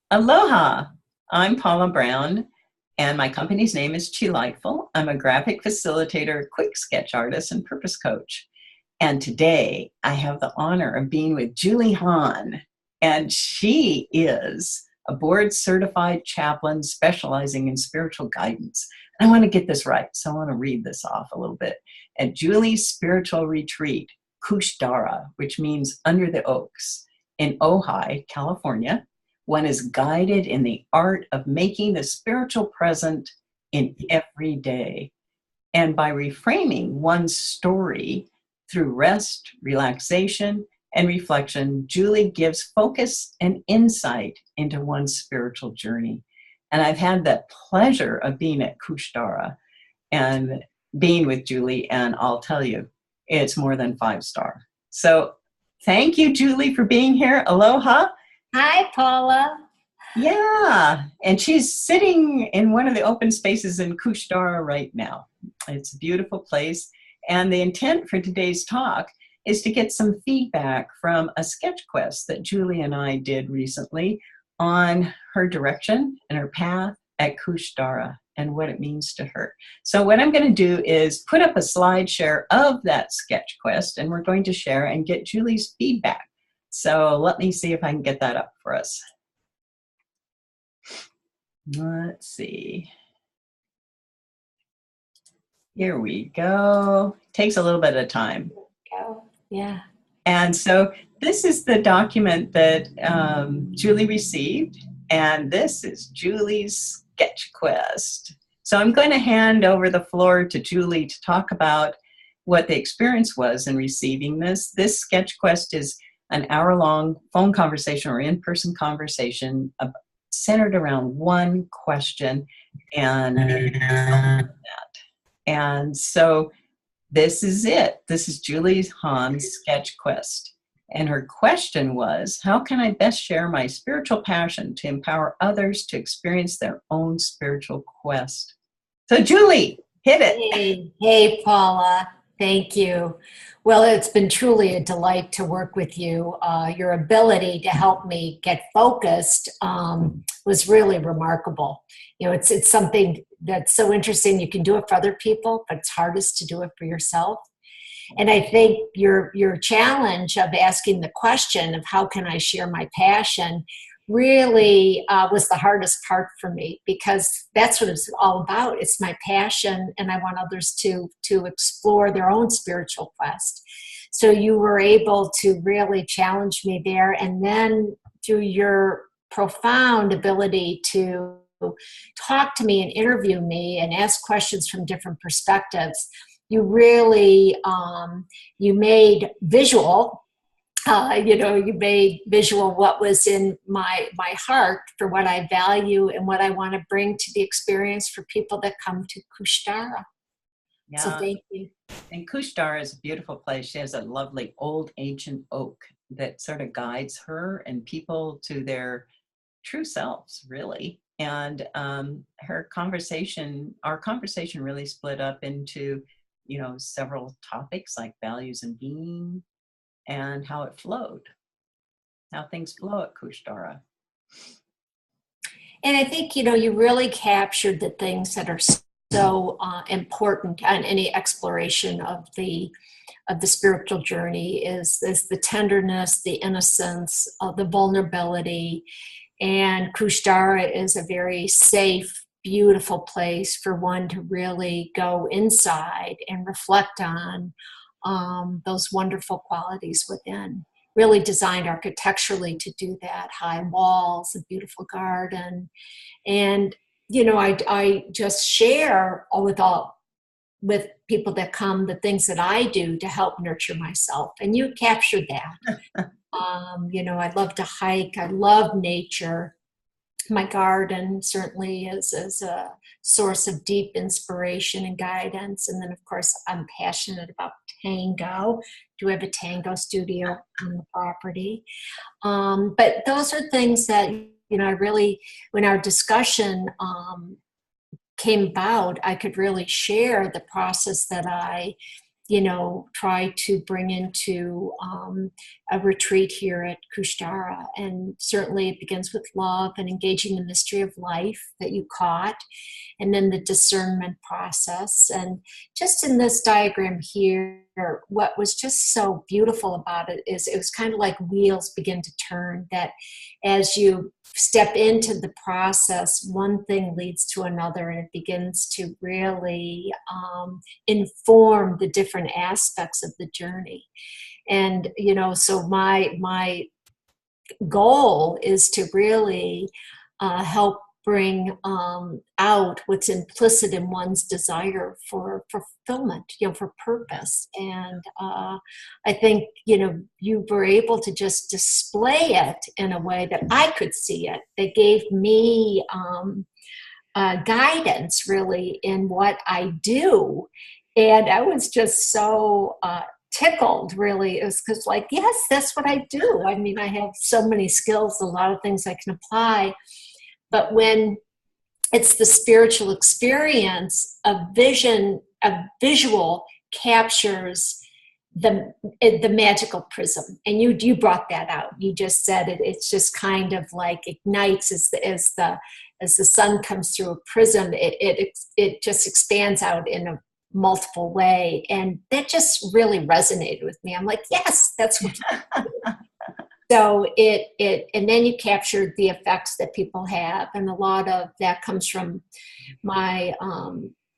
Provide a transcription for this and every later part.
Aloha! I'm Paula Brown, and my company's name is Lightful. I'm a graphic facilitator, quick sketch artist, and purpose coach. And today I have the honor of being with Julie Hahn, and she is a board certified chaplain specializing in spiritual guidance. I want to get this right, so I want to read this off a little bit. At Julie's spiritual retreat, Dara, which means under the oaks, in Ojai, California, one is guided in the art of making the spiritual present in every day. And by reframing one's story through rest, relaxation, and reflection, Julie gives focus and insight into one's spiritual journey. And I've had the pleasure of being at Dara and being with Julie, and I'll tell you, it's more than 5-star. So thank you, Julie, for being here. Aloha. Hi, Paula. Yeah, and she's sitting in one of the open spaces in Dara right now. It's a beautiful place, and the intent for today's talk is to get some feedback from a sketch quest that Julie and I did recently on her direction and her path at Dara and what it means to her. So what I'm going to do is put up a slide share of that sketch quest, and we're going to share and get Julie's feedback. So let me see if I can get that up for us. Let's see. Here we go. Takes a little bit of time. Yeah. And so this is the document that Julie received, and this is Julie's sketch quest. So I'm going to hand over the floor to Julie to talk about what the experience was in receiving this. This sketch quest is an hour-long phone conversation or in-person conversation centered around one question, and so this is it. This is Julie Hahn's sketch quest, and her question was, how can I best share my spiritual passion to empower others to experience their own spiritual quest? So Julie, hit it. Hey, Paula. Thank you. Well, it's been truly a delight to work with you. Your ability to help me get focused was really remarkable. You know, it's something that's so interesting. You can do it for other people, but it's hardest to do it for yourself. And I think your challenge of asking the question of how can I share my passion really was the hardest part for me, because that's what it's all about. It's my passion, and I want others to explore their own spiritual quest. So you were able to really challenge me there, and then through your profound ability to talk to me and interview me and ask questions from different perspectives, you really you made visual. You made visual what was in my heart for what I value and what I want to bring to the experience for people that come to Dara. Yeah. So thank you. And Dara is a beautiful place. She has a lovely old ancient oak that sort of guides her and people to their true selves, really. And our conversation really split up into, several topics like values and being, and how it flowed, how things flow at Dara. And I think, you really captured the things that are so important on any exploration of the spiritual journey is the tenderness, the innocence, the vulnerability. And Dara is a very safe, beautiful place for one to really go inside and reflect on those wonderful qualities within. Really designed architecturally to do that. High walls, a beautiful garden. And, I just share with people that come the things that I do to help nurture myself. And you captured that. I love to hike. I love nature. My garden certainly is a source of deep inspiration and guidance. And then, of course, I'm passionate about tango. Do have a tango studio on the property. But those are things that, I really, when our discussion came about, I could really share the process that I try to bring into a retreat here at Dara. And certainly it begins with love and engaging the mystery of life that you caught, and then the discernment process. And just in this diagram here, what was just so beautiful about it is it was kind of like wheels begin to turn, that as you step into the process, one thing leads to another, and it begins to really inform the different aspects of the journey. And so my goal is to really help bring out what's implicit in one's desire for fulfillment, for purpose. And I think, you were able to just display it in a way that I could see it. That gave me guidance, really, in what I do. And I was just so tickled, really. It was because, yes, that's what I do. I mean, I have so many skills, a lot of things I can apply. But when it's the spiritual experience, a visual captures the magical prism. And you brought that out. You just said it. It's just kind of like ignites as the sun comes through a prism. It just expands out in a multiple way, and that just really resonated with me. I'm like, yes, that's what. So and then you captured the effects that people have, and a lot of that comes from my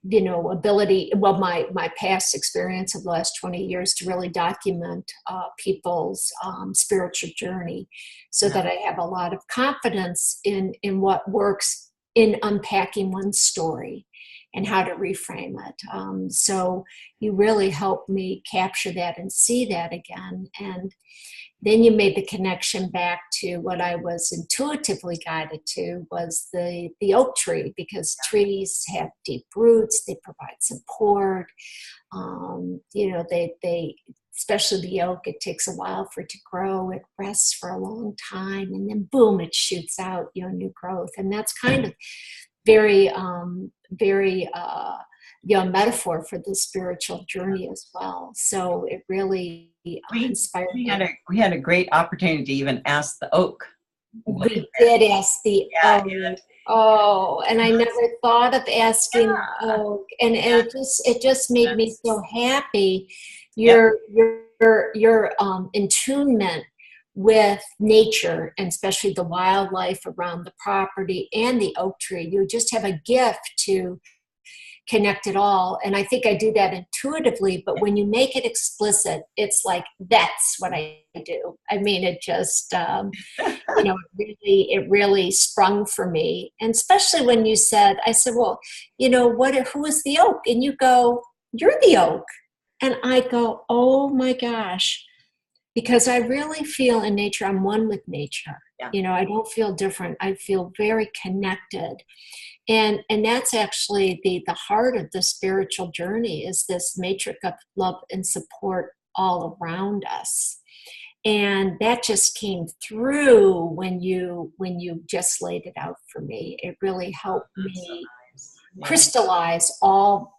ability, my past experience of the last 20 years to really document people's spiritual journey, so that I have a lot of confidence in what works in unpacking one's story and how to reframe it. So you really helped me capture that and see that again. And then you made the connection back to what I was intuitively guided to, was the oak tree, because trees have deep roots, they provide support. They especially the oak, it takes a while for it to grow. It rests for a long time, and then boom, it shoots out, new growth. And that's kind of very metaphor for the spiritual journey as well. So it really inspired me. We had a great opportunity to even ask the oak. We did ask the oak. Yeah. Oh, and I never thought of asking oak, and it just made me so happy. Your attunement with nature, and especially the wildlife around the property and the oak tree. You just have a gift to connect it all. And I think I do that intuitively, but when you make it explicit, it's like, that's what I do. I mean, it just, it really sprung for me. And especially when you said, I said, well, who is the oak? And you go, you're the oak. And I go, oh my gosh, because I really feel in nature, I'm one with nature. Yeah. I don't feel different. I feel very connected. And that's actually the heart of the spiritual journey, is this matrix of love and support all around us. And that just came through when you just laid it out for me. It really helped me crystallize all,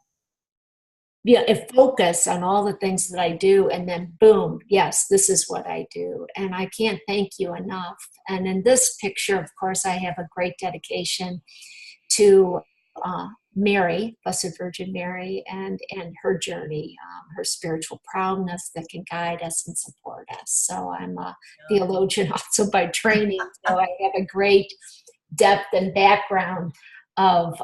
focus on all the things that I do, and then boom, yes, this is what I do. And I can't thank you enough. And in this picture, of course, I have a great dedication to Mary, Blessed Virgin Mary, and her journey, her spiritual proudness that can guide us and support us. So I'm a theologian also by training, so I have a great depth and background of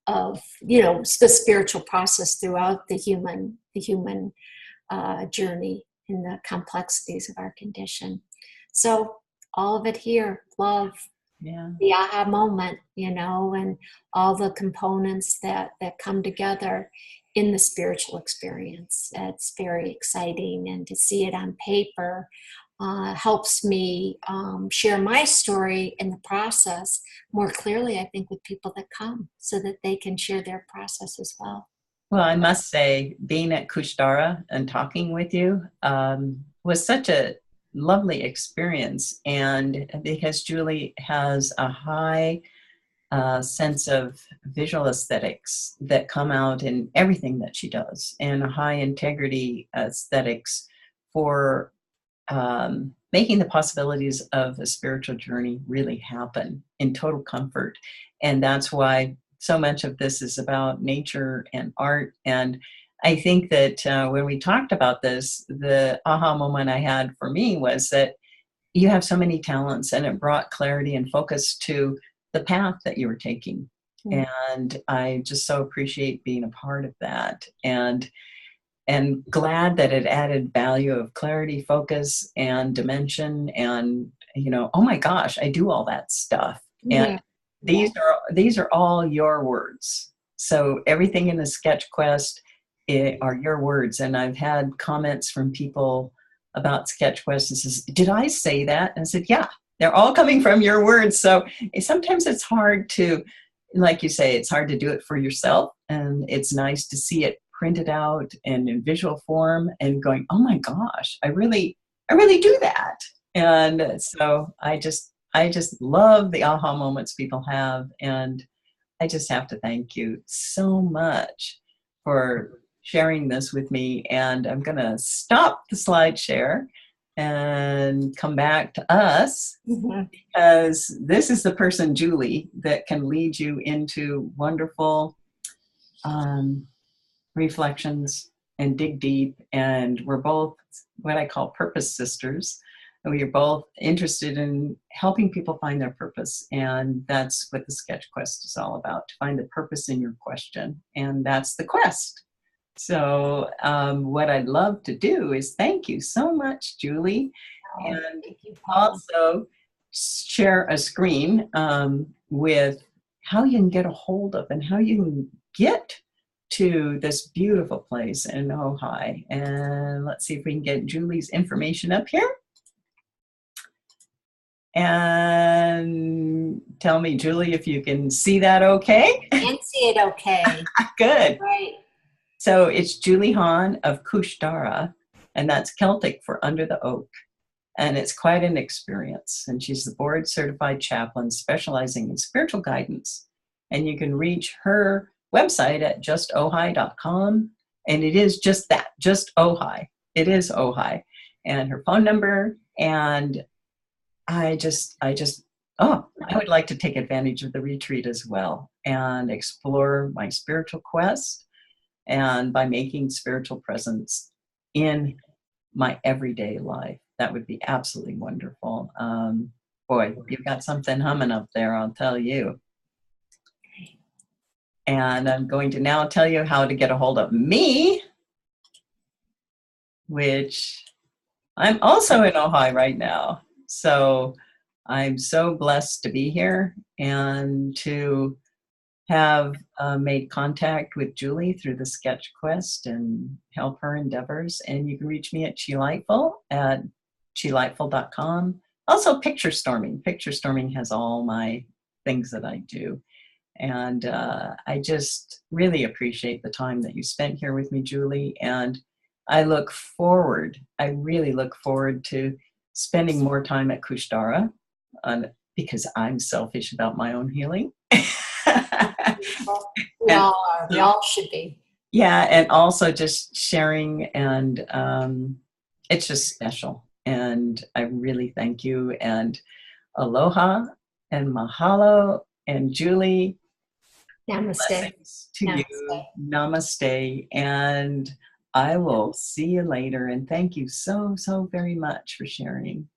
the spiritual process throughout the human journey in the complexities of our condition. So all of it here, love, the aha moment, and all the components that come together in the spiritual experience. It's very exciting, and to see it on paper helps me share my story in the process more clearly, I think, with people that come, so that they can share their process as well. Well, I must say, being at Dara and talking with you was such a lovely experience, and because Julie has a high sense of visual aesthetics that come out in everything that she does, and a high integrity aesthetics for making the possibilities of a spiritual journey really happen in total comfort. And that's why so much of this is about nature and art. And I think that when we talked about this, the aha moment I had for me was that you have so many talents, and it brought clarity and focus to the path that you were taking. Mm-hmm. And I just so appreciate being a part of that. And glad that it added value of clarity, focus, and dimension. And, oh my gosh, I do all that stuff. Mm-hmm. And these are all your words. So everything in the Sketch Quest are your words. And I've had comments from people about Sketch Quest and says, did I say that? And I said, yeah, they're all coming from your words. So sometimes it's hard to, like you say, it's hard to do it for yourself. And it's nice to see it printed out and in visual form and going, oh my gosh, I really do that. And so I just love the aha moments people have. And I just have to thank you so much for sharing this with me. And I'm going to stop the slide share and come back to us, mm-hmm. because this is the person, Julie, that can lead you into wonderful reflections and dig deep. And we're both what I call purpose sisters. And we are both interested in helping people find their purpose. And that's what the Sketch Quest is all about, to find the purpose in your question. And that's the quest. So what I'd love to do is thank you so much, Julie. And also share a screen with how you can get a hold of and how you can get to this beautiful place in Ojai. And let's see if we can get Julie's information up here. And tell me, Julie, if you can see that okay? I can see it okay. Good. Right. So it's Julie Hahn of Cois, Dara, and that's Celtic for under the oak. And it's quite an experience. And she's the board certified chaplain specializing in spiritual guidance. And you can reach her website at justojai.com. And it is just that, just Ojai. It is Ojai. And her phone number. And I would like to take advantage of the retreat as well and explore my spiritual quest, and by making spiritual presence in my everyday life. That would be absolutely wonderful. Boy, you've got something humming up there, I'll tell you. And I'm going to now tell you how to get a hold of me, which I'm also in Ojai right now. So I'm so blessed to be here and to have made contact with Julie through the Sketch Quest and help her endeavors. And you can reach me at Lightful at lightful.com. Also Picture Storming. Picture Storming has all my things that I do. And I just really appreciate the time that you spent here with me, Julie. And I really look forward to spending more time at Cois Dara, because I'm selfish about my own healing. We all should be. Yeah, and also just sharing, and it's just special. And I really thank you, and aloha and mahalo, and Julie, namaste to you. Namaste, and I will see you later. And thank you so very much for sharing.